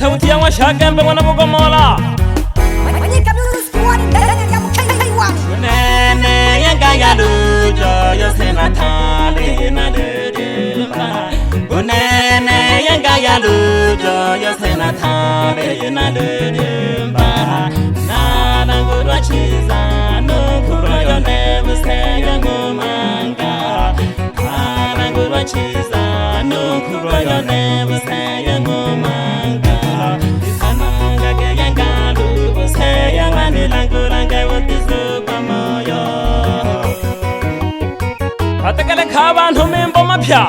sauti ya washagembe wanabugomola Nene yenga ya lujo yosena tali na dedemba Nene yenga ya lujo yosena tali na dedemba Nana ngurwa chiza nukuro yone buseya ngumanga Nana ngurwa chiza nukuro yone buseya ngumanga Ananga ke yenga lu buseya ngani languranga wotizuba moyo Atakale kabantu mimbo mapya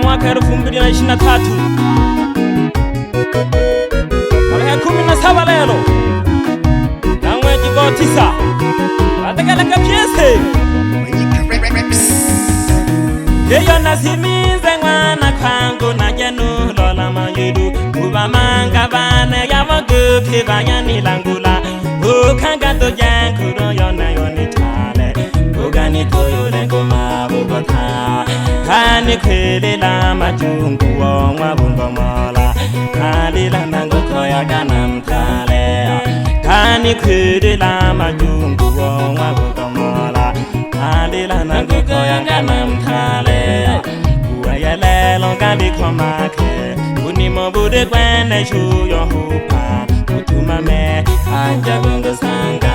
Mwaka 2023 Tarehe 17 leo na mwezi wa 9 Atakale kapiese Yeyo nasimize mwana kwangu na jenu lola mayidu Kuba manga bane ya wagupi bayani langula Ukanga doja kuro yona yoni chale Ugani kuyule nguma bugota Kani kwele la majungu wa mabungo mola Kani la nango koya ganam tale Kani kwele la majungu wa mabungo mola Kani la nango koya ganam tale Uwayele longali komake Unimo bude kwene shuyo hupa Utumame anja bungo sanga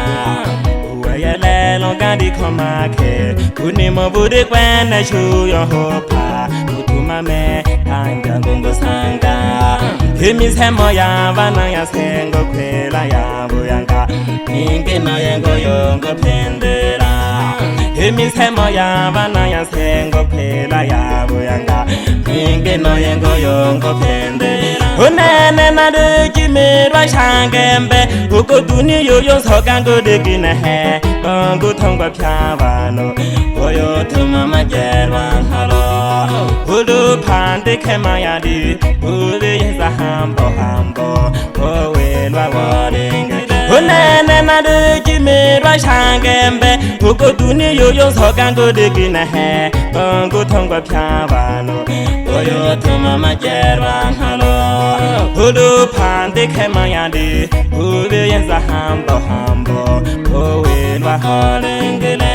Uwayele longali komake Unimo bude kwene shuyo hupa Utumame anja bungo sanga Himisemo ya vana ya sengo kwela ya buyanga Ninge na yengo yongo pendera Himisemo ya vana ya sengo kwela ya buyanga Ninge no yengo yongo pendera Unene na duji mirwa shangembe Uko duni yoyo sokango dikine he Kongo tongwa pyavano Oyo tumama jerwa halo Ulu pande kema yadi Ulu yeza hambo Owelwa waringe Unene na duji mirwa shangembe Uko duni yoyo sokango dikine he Kongo tongwa pyavano Oyo tumama jerwa halo Ulu pande kema yadi Ulu yeza hambo Owelwa waringile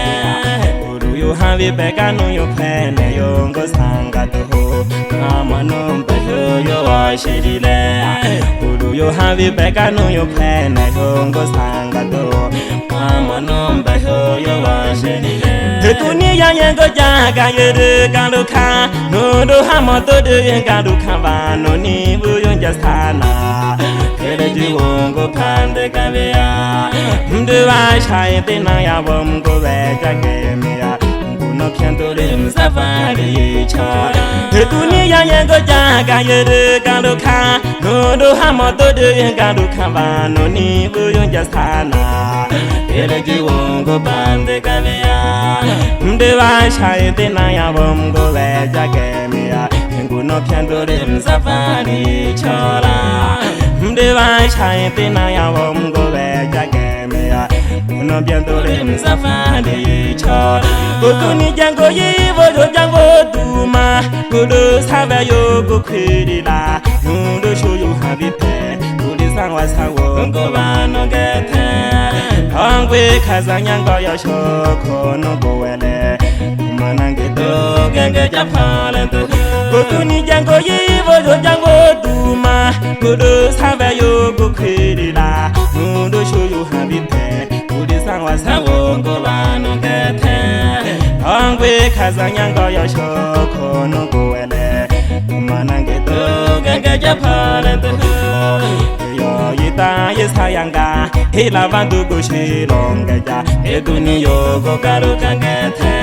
Ulu havi begano yo pene yongo sanga toho Amanumba yo washirile Ulu yo havi begano yo pene yongo sanga toho Amanumba yo washirile Dunia yengo jaga yere galuka Nudu hamoto de yengaluka vano ni buyonja sana Kele jiwongo pande kavea Mdu washaye tina ya wongo veja gemea Nguno piantole msafari chora Dunia yengo jaga yere galuka Nudu hamoto de yengaluka vano ni buyonja sana Kele jiwongo pande kavea Mdu washaye tina ya wongo veja gemea Nguno piantole msafari chora Mde washaye tina ya wongo veja gemea Uno bientole msafari chora Kutuni jango yivo yo jango duma Kudu save yo kukwirila Nudu shuyu habite Kudi sangwa sawongo vano gete Hongwe kazanyango yo shoko nugu wele Umanange do genge japale do Kutuni jango yivo yo jango duma Kudu save yo kukwirila Nudu shuyu habite Kudi sangwa sawongo vano gete Hongwe kazanyango yo shoko nugu wele Umanange do genge japale do Yo yita yisayanga Hila vandu gushilongeja Eduni yogo garuka gete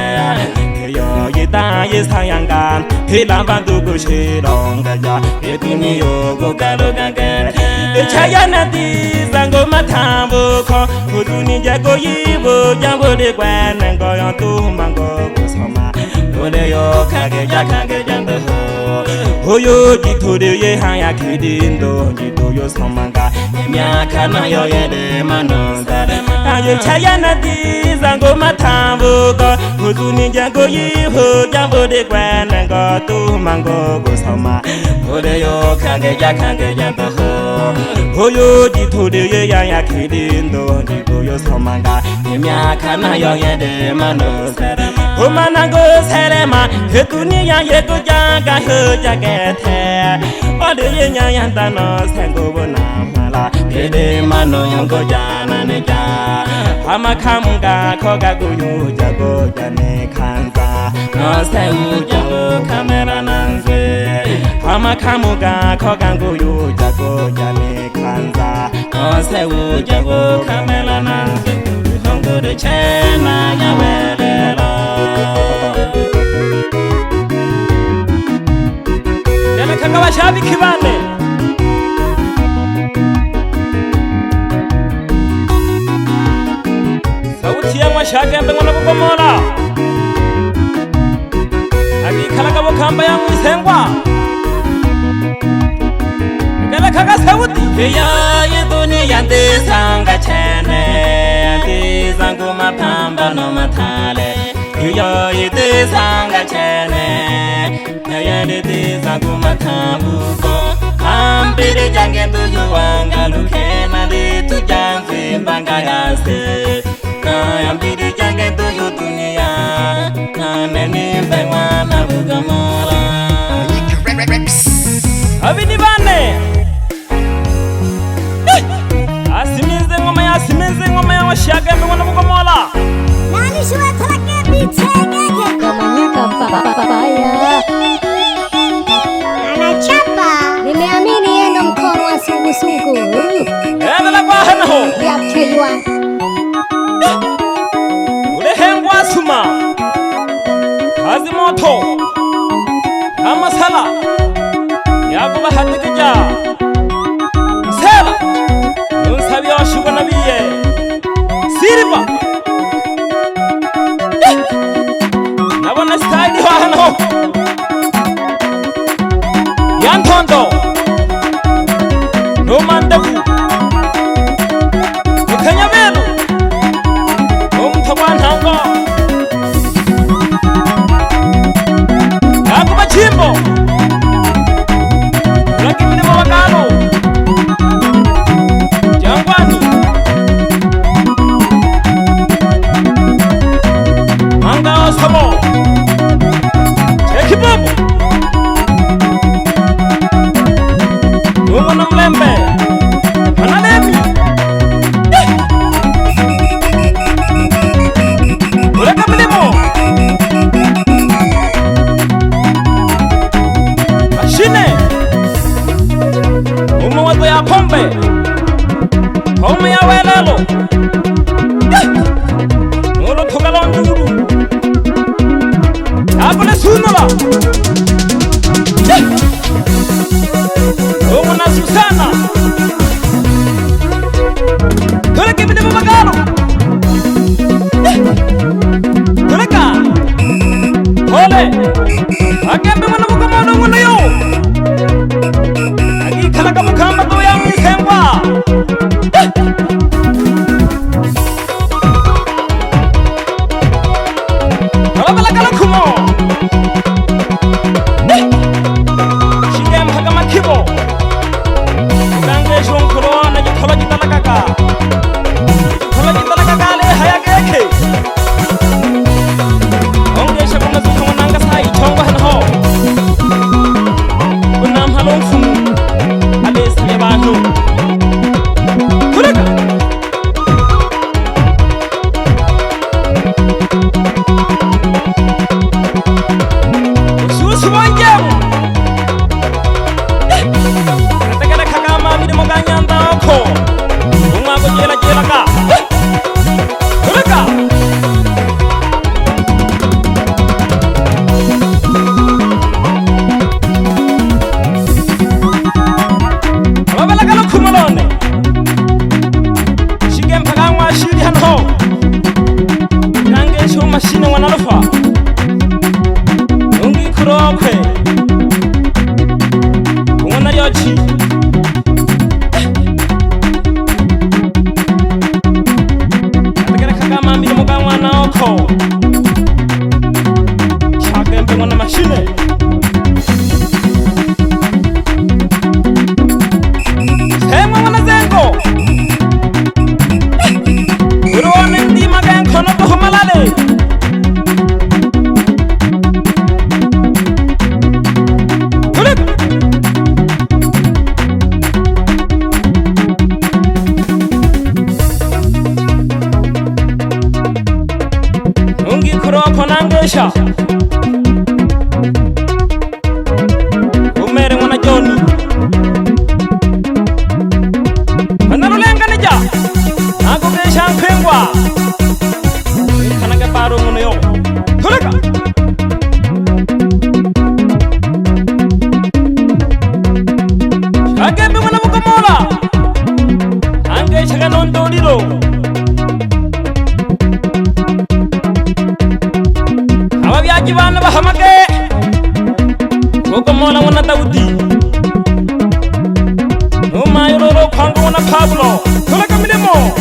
Yo yita yisayanga Hila vandu gushilongeja Eduni yogo garuka gete Chaya nati zango matambuko Kuduni jago yibo jambo de kwene Ngoyon tumango kusoma Ule yo kage jando Hoyo jitoreye haya kidindo jidoyo somanga Emyaka nayo yede manonga Ayo chayana diza ngo matambuko Huzuni jango yiho jambo de kwene ngo tumango gusoma Hoyo kange jantoho Hoyo jitoreye haya kidindo jidoyo somanga Emyaka nayo yede manonga Humanango serema Hetunia yego jaga hujagete Ode yantano sengo bonamala Kede mano yango jana neja Hamakamunga koga guyu jago jane kanza No se ujago kamera nanze Hamakamunga koga guyu jago jane kanza No se ujago kamera nanze Hongo de chena ya welelo Kanga washabiki bane sauti ya mwashagembe ngona kukomola Agikala kabo kamba ya mwisengwa Ngala kanga sauti Ya dunia ndesanga chene Ndizangu mapamba no matale Ya ndesanga chene Yayaditiza kumatabuko Ambiri jange tuju wangalukena Litu janzi mbangayase Ambiri jange tuju dunia Kaneni mbengwana bugamora Abini bane Asiminze ngoma ya washaga mbengwana bugamora Nani shua talake bitengeke Kamanyaka papaya Nimeamini yendo mkono wa sungusungu Endela kwa hana ho Yapcheywa Ulehengwa suma Kazi moto Amasala Yakuba hatikija Sela Nunsabi wa shuka nabiye Siriba Nabona style wa hana ho Yantondo Nomandavu Ukanyabelu Umtagwantango Yakuba Chimbo Ulakimini mawagano Jangwani Manga Osamo Chekibobu Mwana mlembe Manalemi Uleka milimo Mashine Wato ya pombe Home ya welelo Molo togalo njuru Akule sunula Mwana Susana Tuleke mide mabagalo Tuleka Hole Akembe mwana mukamono mwana yo Agi kalaka mukamba to ya mwisengwa Kalabala kumo Shigem hagama kibo Gange shonkoro na jikolo jitalakaka Jikolo jitalakaka le hayageke Onge shakuna zuka mwananga sai chongo hanho Unam halong fumu Ale siye banu Kuleka Susu wanjemu Natakana kagama midi moganya ndako Unga kujela jela ka Kuleka Wabala kala kumalone Shigem pagangwa shiri hanho Gange shu mashine wanalofa Ungi kurokwe kuroko nangesha umere mwana Joni Panarulenga nija Ako gesha mpengwa Kanage baro ngono yo Kuleka Agembe mwana mukamola Angesha kanondo lilo Ababyaji bana bahamage Mukamola mwana Daudi Numayuroro kwangu mwana Pablo Kuleka milimo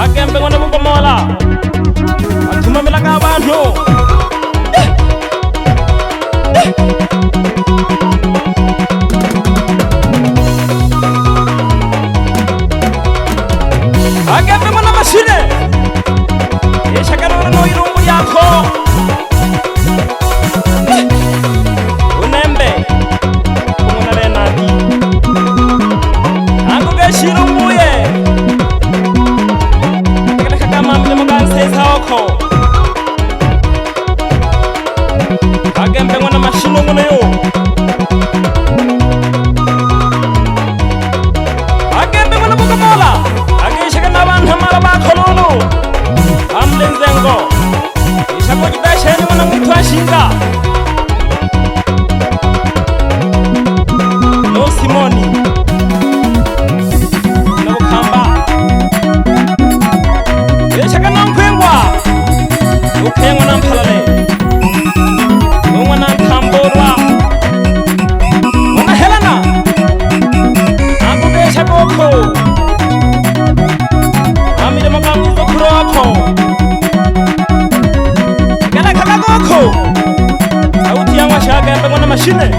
Agembe mwana mukamola Atuma milaka abantu Agembe mwana mashine Yeshakarora no irungu yako Unembe Kumuna Renadi Angu geshiro mbuye Kaka kama mne muganse saoko Agembe mwana mashine mwana yo Agembe mwana mukamola Agishaka n'abantu amara bakololo Amlenzengo Ishako jidasheni mwana mwitu ashinga No Simoni Nabukamba Ishaka n'mpengwa Ukengwa n'mpalale Mwana n'nkamborwa Mwana Helena Akugesha goko Amire magangu kuroko Gana kagagoko Sauti yangu ashaga yambe mwana mashine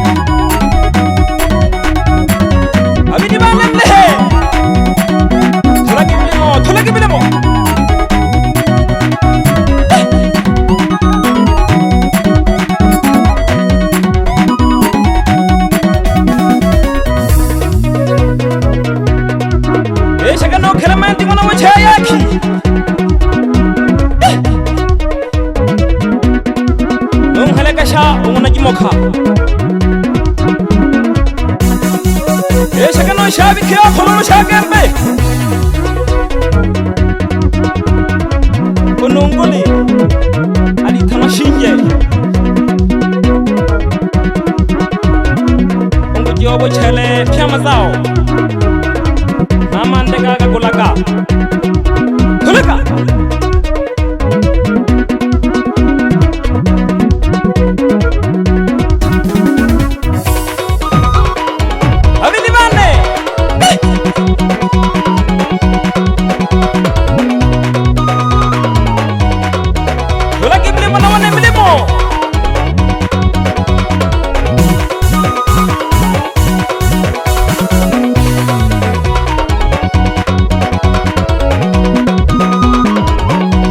Abidi bane mlehe Tulagi bilimo Eshaga no keramenti mwana wachayaki Nunghalekasha umuna jimoka Eshaga no shabi kia kololo shagembe Ununguli Alitama shinje Ungu jobo chele pyama zao Amande gaga gulaga Kuleka Abidi bane Kulaki milimo na wane milimo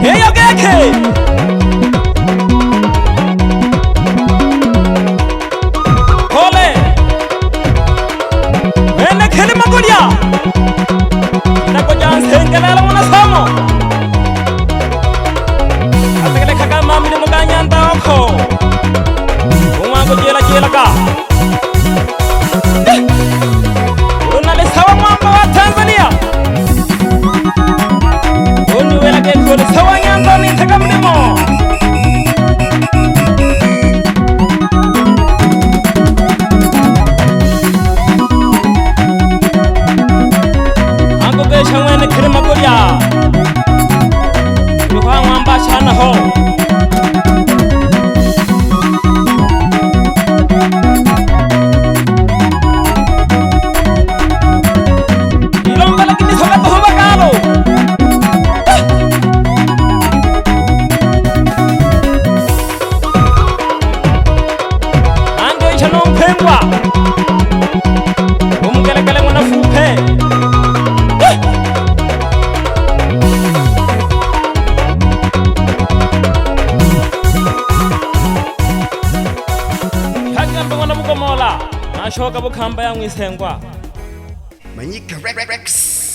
Hey, okay. Kole. Ene kheli magudia. Ina ko jan sengelela mona samo. Atekele kaka mami ni muganya ndako. Umwango jela ka. Unale sawa mwamba wa Tanzania. Uniwela ke kole sawa nyando ni taka mlimo. Ango gesha mwene kire magoria. Ruha mwamba shana ho. Ilomba lakini soka tohoba kalo. Mpengwa Umugelekele mwana fupe Hagambe mwana mukomola Nashoka bukamba ya mwisengwa Manyika Rex